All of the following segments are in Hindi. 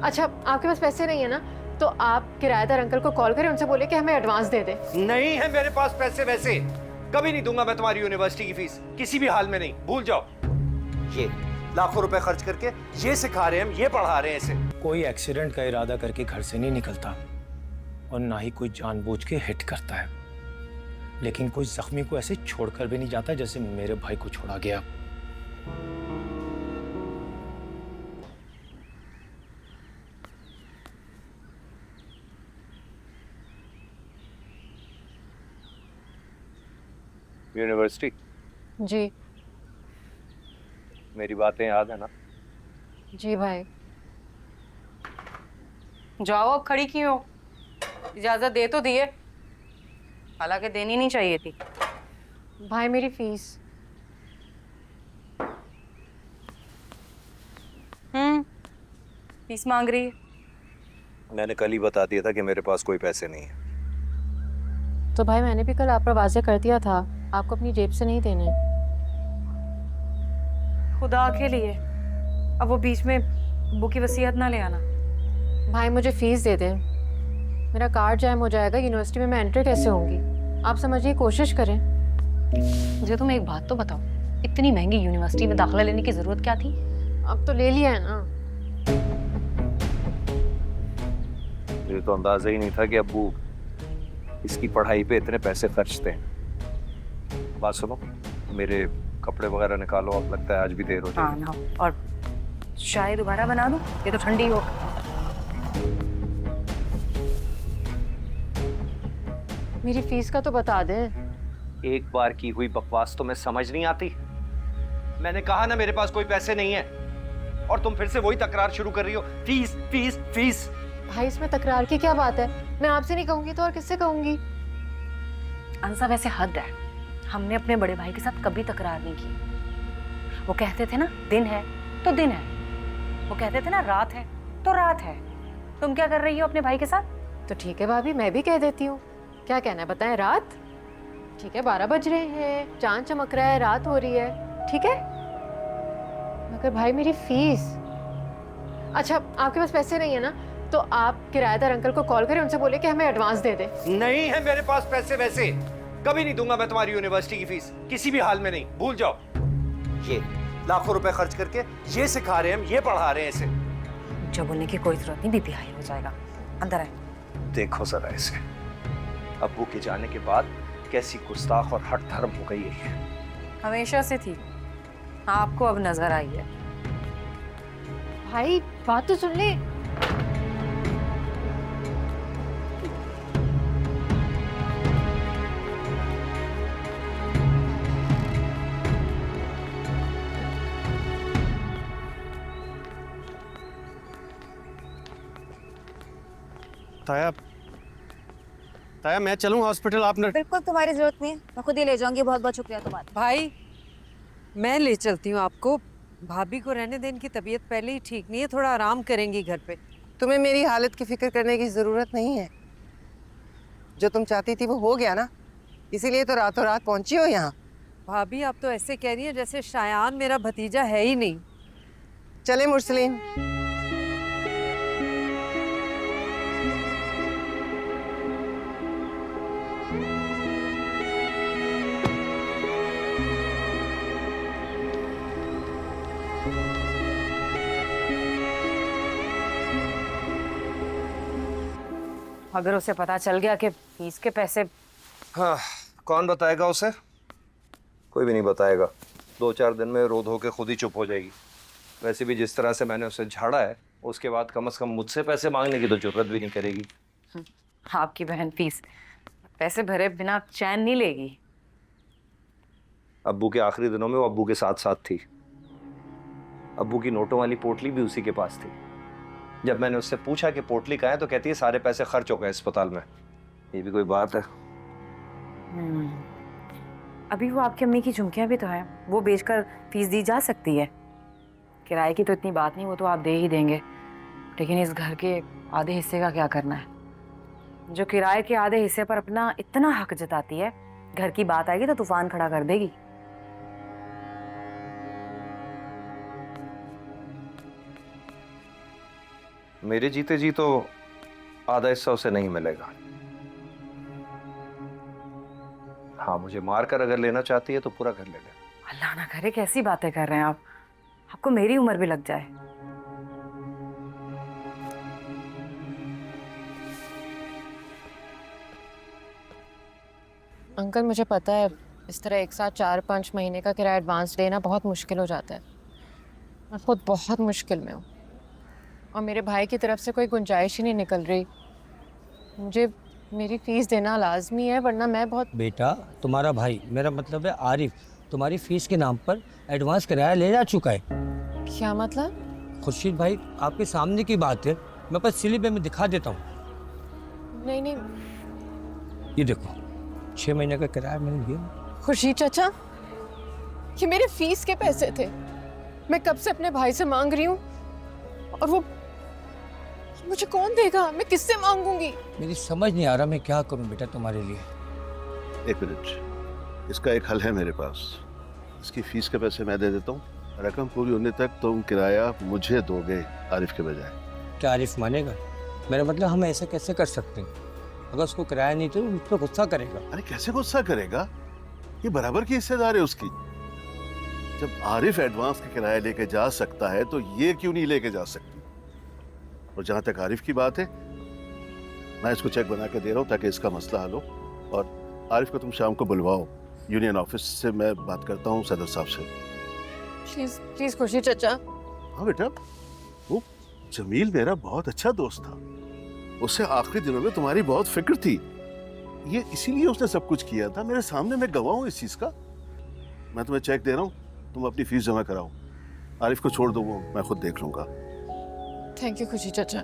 अच्छा, आपके पास पैसे नहीं है ना, तो आप किराएदार अंकल को कॉल करें, उनसे बोले कि हमें एडवांस दे दे। नहीं है मेरे पास पैसे वैसे। कभी नहीं दूंगा मैं तुम्हारी यूनिवर्सिटी की फीस, किसी भी हाल में नहीं, भूल जाओ। ये लाखों रुपए खर्च करके ये सिखा रहे हैं, हम ये पढ़ा रहे हैं इसे। कोई एक्सीडेंट का इरादा करके घर से नहीं निकलता और ना ही कोई जानबूझ के हिट करता है, लेकिन कोई जख्मी को ऐसे छोड़कर भी नहीं जाता जैसे मेरे भाई को छोड़ा गया। यूनिवर्सिटी, जी। मेरी बातें याद है ना? जी भाई। जाओ, अब खड़ी क्यों हो? इजाजत दे तो दिए, हालांकि देनी नहीं चाहिए थी। भाई मेरी फीस। फीस मांग रही है। मैंने कल ही बता दिया था कि मेरे पास कोई पैसे नहीं है। तो भाई मैंने भी कल आप पर वाज़ेह कर दिया था, आपको अपनी जेब से नहीं देने। खुदा के लिए अब वो बीच में अब्बू की वसीयत ना ले आना। भाई मुझे फीस दे दें, मेरा कार्ड जैम हो जाएगा, यूनिवर्सिटी में मैं एंटर कैसे होंगी? आप समझिए, कोशिश करें। मुझे तुम एक बात तो बताओ, इतनी महंगी यूनिवर्सिटी में दाखिला लेने की जरूरत क्या थी? अब तो ले लिया है ना। मुझे तो अंदाजा ही नहीं था कि अब्बू इसकी पढ़ाई पे इतने पैसे खर्चते हैं। बात सुनो, मेरे कपड़े वगैरह निकालो, अब लगता है आज भी देर हो हाँ जाएगी। ना, और चाय दोबारा बना दूं? ये तो ठंडी हो। मेरी फीस का तो बता दें। एक बार की हुई बकवास तुम्हें समझ नहीं आती? मैंने कहा ना मेरे पास कोई पैसे नहीं है, और तुम फिर से वही तकरार शुरू कर रही हो, फीस फीस फीस। भाई इसमें तकरार की क्या बात है? मैं आपसे नहीं कहूंगी तो और किससे कहूंगी? अंसा वैसे हद है, हमने अपने बड़े भाई के साथ कभी तकरार नहीं की। वो कहते थे ना दिन है तो दिन है, वो कहते थे ना रात है तो रात है। तुम क्या कर रही हो अपने भाई के साथ? तो ठीक है भाभी, मैं भी कह देती हूँ। क्या कहना है बताएं? रात? ठीक है, 12 बज रहे हैं, चांद चमक रहा है, रात हो रही है, ठीक है। मगर भाई मेरी फीस। अच्छा, आपके पास पैसे नहीं है ना, तो आप किराएदार अंकल को कॉल करें, उनसे बोले कि हमें एडवांस दे दे। नहीं है मेरे पास पैसे वैसे। कभी नहीं दूंगा मैं तुम्हारी यूनिवर्सिटी की फीस, किसी भी हाल में नहीं, भूल जाओ। ये लाखों रुपए खर्च करके ये सिखा रहे हैं, हम ये पढ़ा रहे हैं इसे। जो बोलने की कोई जरूरत नहीं, बीपी हाई हो जाएगा। अंदर है। देखो जरा इसे, अब्बू के जाने के बाद कैसी गुस्ताख और हट धर्म हो गई है। हमेशा से थी, आपको अब नजर आई है। भाई बात तो सुन ले। ताया, ताया मैं चलूं हॉस्पिटल? आप न... बिल्कुल तुम्हारी जरूरत नहीं है, मैं खुद ही ले जाऊंगी। बहुत बहुत शुक्रिया तुम्हारा। भाई मैं ले चलती हूँ आपको। भाभी को रहने दें, इनकी तबीयत पहले ही ठीक नहीं है, थोड़ा आराम करेंगी घर पे। तुम्हें मेरी हालत की फिक्र करने की जरूरत नहीं है। जो तुम चाहती थी वो हो गया ना, इसीलिए तो रातों रात पहुंची हो यहाँ। भाभी आप तो ऐसे कह रही हैं जैसे शायान मेरा भतीजा है ही नहीं। चले मुरसलीन। अगर उसे पता चल गया कि फीस के पैसे। हाँ, कौन बताएगा उसे? कोई भी नहीं बताएगा। 2-4 दिन में रो धो के खुद ही चुप हो जाएगी। वैसे भी जिस तरह से मैंने उसे झाड़ा है, उसके बाद कम से कम मुझसे पैसे मांगने की तो जरूरत भी नहीं करेगी। आपकी बहन फीस पैसे भरे बिना चैन नहीं लेगी। अब्बू के आखिरी दिनों में वो अब्बू के साथ साथ थी। अब्बू की नोटों वाली पोटली भी उसी के पास थी। जब मैंने उससे पूछा कि पोटली कहाँ है, तो कहती है सारे पैसे खर्च हो गए अस्पताल में। ये भी कोई बात है? अभी वो आपकी अम्मी की झुमकियां भी तो हैं, वो बेचकर फीस दी जा सकती है। किराए की तो इतनी बात नहीं, वो तो आप दे ही देंगे, लेकिन इस घर के आधे हिस्से का क्या करना है? जो किराए के आधे हिस्से पर अपना इतना हक जताती है, घर की बात आएगी तो तूफान खड़ा कर देगी। मेरे जीते जी तो आधा हिस्सा उसे नहीं मिलेगा। हाँ, मुझे मार कर अगर लेना चाहती है तो पूरा कर ले। अल्लाह ना करे, कैसी बातें कर रहे हैं आप? आपको मेरी उम्र भी लग जाए। अंकल मुझे पता है इस तरह एक साथ 4-5 महीने का किराया एडवांस देना बहुत मुश्किल हो जाता है। मैं खुद बहुत मुश्किल में हूँ और मेरे भाई की तरफ से कोई गुंजाइश ही नहीं निकल रही। मुझे मेरी फीस देना लाजमी है, वरना मैं बहुत। बेटा, तुम्हारा भाई, मेरा मतलब है आरिफ, तुम्हारी फीस के नाम पर एडवांस किराया ले जा चुका है। क्या मतलब? खुर्शीद भाई, आपके सामने की बात है, मैं बस स्लिप में दिखा देता हूँ। नहीं नहीं, ये देखो, 6 महीने का किराया मैंने दिया। खुर्शीद चाचा, ये मेरे फीस के पैसे थे। मैं कब से अपने भाई से मांग रही हूँ और वो मुझे कौन देगा? मैं किससे मांगूंगी? मेरी समझ नहीं आ रहा मैं क्या करूं बेटा तुम्हारे लिए। एक मिनट, इसका एक हल है मेरे पास। इसकी फीस के पैसे मैं दे देता हूँ, रकम पूरी होने तक तुम किराया मुझे दोगे आरिफ के बजाय। क्या आरिफ मानेगा? मेरा मतलब हम ऐसा कैसे कर सकते हैं? अगर उसको किराया नहीं तो उस पर गुस्सा करेगा। अरे कैसे गुस्सा करेगा? ये बराबर की हिस्सेदार है उसकी। जब आरिफ एडवांस का किराया लेके जा सकता है तो ये क्यों नहीं लेके जा सकती? और जहां तक आरिफ की बात है, मैं इसको चेक बना के दे रहा हूँ ताकि इसका मसला हल हो। और आरिफ को तुम शाम को बुलवाओ, यूनियन ऑफिस से मैं बात करता हूँ सदर साहब से। प्लीज प्लीज खुर्शीद चाचा। हाँ बेटा, वो जमील मेरा बहुत अच्छा दोस्त था, उससे आखिरी दिनों में तुम्हारी बहुत फिक्र थी। ये इसीलिए उसने सब कुछ किया था। मेरे सामने मैं गवाह हूँ इस चीज का। मैं तुम्हें चेक दे रहा हूँ, तुम अपनी फीस जमा कराओ। आरिफ को छोड़ दो, वो मैं खुद देख लूंगा। थैंक यू खुर्शीद चाचा।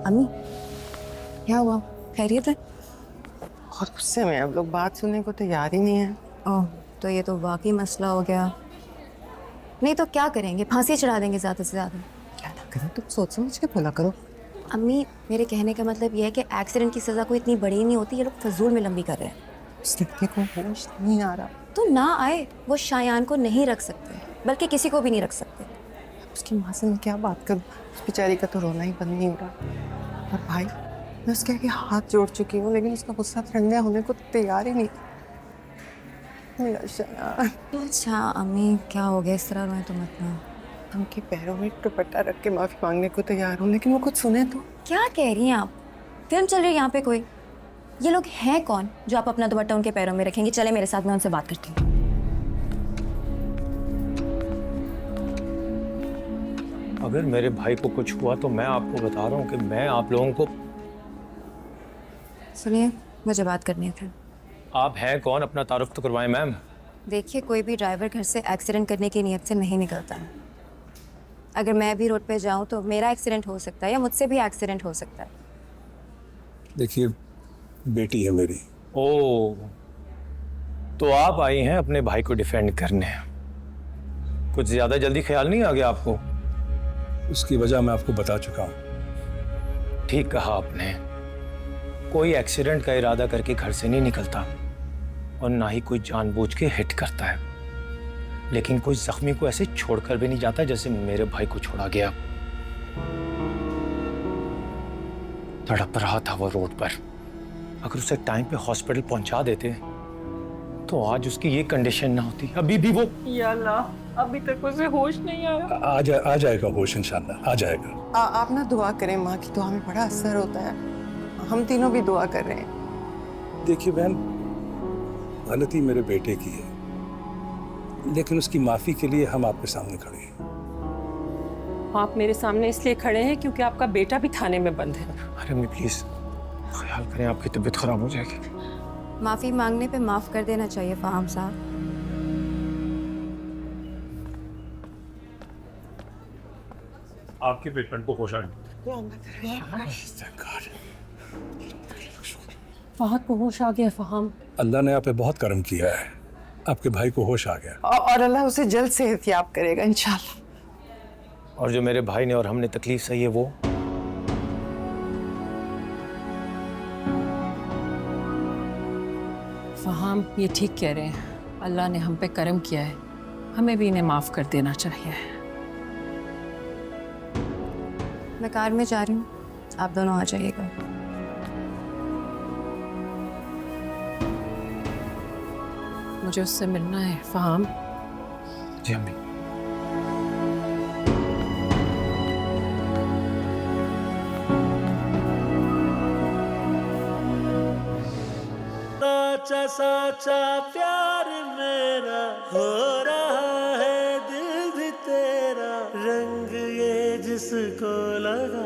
अम्मी, क्या हुआ? खैरियत है? बहुत गुस्से में अब लोग बात सुनने को तैयार ही नहीं है। ओह, तो ये तो वाकई मसला हो गया। नहीं तो क्या करेंगे? फांसी चढ़ा देंगे ज़्यादा से ज़्यादा। क्या ना करो, तुम सोच समझ के बोला करो। अम्मी, मेरे कहने का मतलब ये है कि एक्सीडेंट की सज़ा कोई इतनी बड़ी नहीं होती। ये लोग फजूल में लंबी कर रहे हैं। उस लड़के को होश नहीं आ रहा। तो ना आए, वो शायान को नहीं रख सकते, बल्कि किसी को भी नहीं रख सकते। उसकी माँ से मैं क्या बात करूँ? उस बेचारी का तो रोना ही बंद नहीं हो रहा। और भाई, मैं उसके आगे हाथ जोड़ चुकी हूँ, लेकिन उसका गुस्सा ठंडा होने को तैयार ही नहीं। मेरा शायान। अच्छा अम्मी, क्या हो गया? इस तरह रोए तो मत ना। उनके पैरों में दुपट्टा रख के माफी मांगने को तैयार हूँ, लेकिन वो कुछ सुने तो। क्या कह रही हैं आप? फिल्म चल रही है यहाँ पे कोई? ये लोग हैं कौन जो आप अपना दुपट्टा उनके पैरों में रखेंगे? चले मेरे साथ, मैं उनसे बात करती हूँ। अगर मेरे भाई को कुछ हुआ तो मैं आपको बता रहा हूँ कि मैं आप लोगों को। सुनिए, मुझे बात करनी थी। आप हैं कौन? अपना तारुफ तो करवाएं मैम। देखिए, कोई भी ड्राइवर घर से एक्सीडेंट करने की नीयत से नहीं निकलता है। अगर मैं भी रोड पे जाऊं तो मेरा एक्सीडेंट हो सकता है या मुझसे भी एक्सीडेंट हो सकता है। देखिए, बेटी है मेरी। ओ, तो आप आई हैं अपने भाई को डिफेंड करने। कुछ ज्यादा जल्दी ख्याल नहीं आ गया आपको? उसकी वजह मैं आपको बता चुका हूँ। ठीक कहा आपने। कोई एक्सीडेंट का इरादा करके घर से नहीं निकलता और ना ही कोई जानबूझ के हिट करता है, लेकिन कोई जख्मी को ऐसे छोड़कर भी नहीं जाता जैसे मेरे भाई को छोड़ा गया। तड़प रहा था वो रोड पर। अगर उसे टाइम पे हॉस्पिटल पहुंचा देते तो आज उसकी ये कंडीशन ना होती। अभी भी वो, या अल्लाह, अभी तक उसे होश नहीं आया। आ जाएगा होश, इंशाल्लाह आ जाएगा। आप ना दुआ करें, माँ की दुआ में बड़ा असर होता है। हम तीनों भी दुआ कर रहे हैं। देखिए बहन, गलती मेरे बेटे की है, लेकिन उसकी माफी के लिए हम आपके सामने खड़े हैं। आप मेरे सामने इसलिए खड़े हैं क्योंकि आपका बेटा भी थाने में बंद है। अरे मैं प्लीज ख्याल करें, आपकी तबीयत खराब हो जाएगी। माफ़ी मांगने पे माफ़ कर देना चाहिए फाहम साहब। आपके पेशेंट को होश आ फहद को होश आ गया। फहाम, अल्लाह ने आप पे बहुत करम किया है, आपके भाई को होश आ गया। और अल्लाह उसे जल्द सेहतयाब करेगा इंशाल्लाह। और जो मेरे भाई ने और हमने तकलीफ सही है वो। फहाम ये ठीक कह रहे हैं। अल्लाह ने हम पे करम किया है, हमें भी इन्हें माफ कर देना चाहिए। मैं कार में जा रही हूँ, आप दोनों आ जाइएगा। मुझे उससे मिलना है फहाम। जी अम्मी। साचा साचा प्यार मेरा हो रहा है, दिल भी तेरा, रंग ये जिसको लगा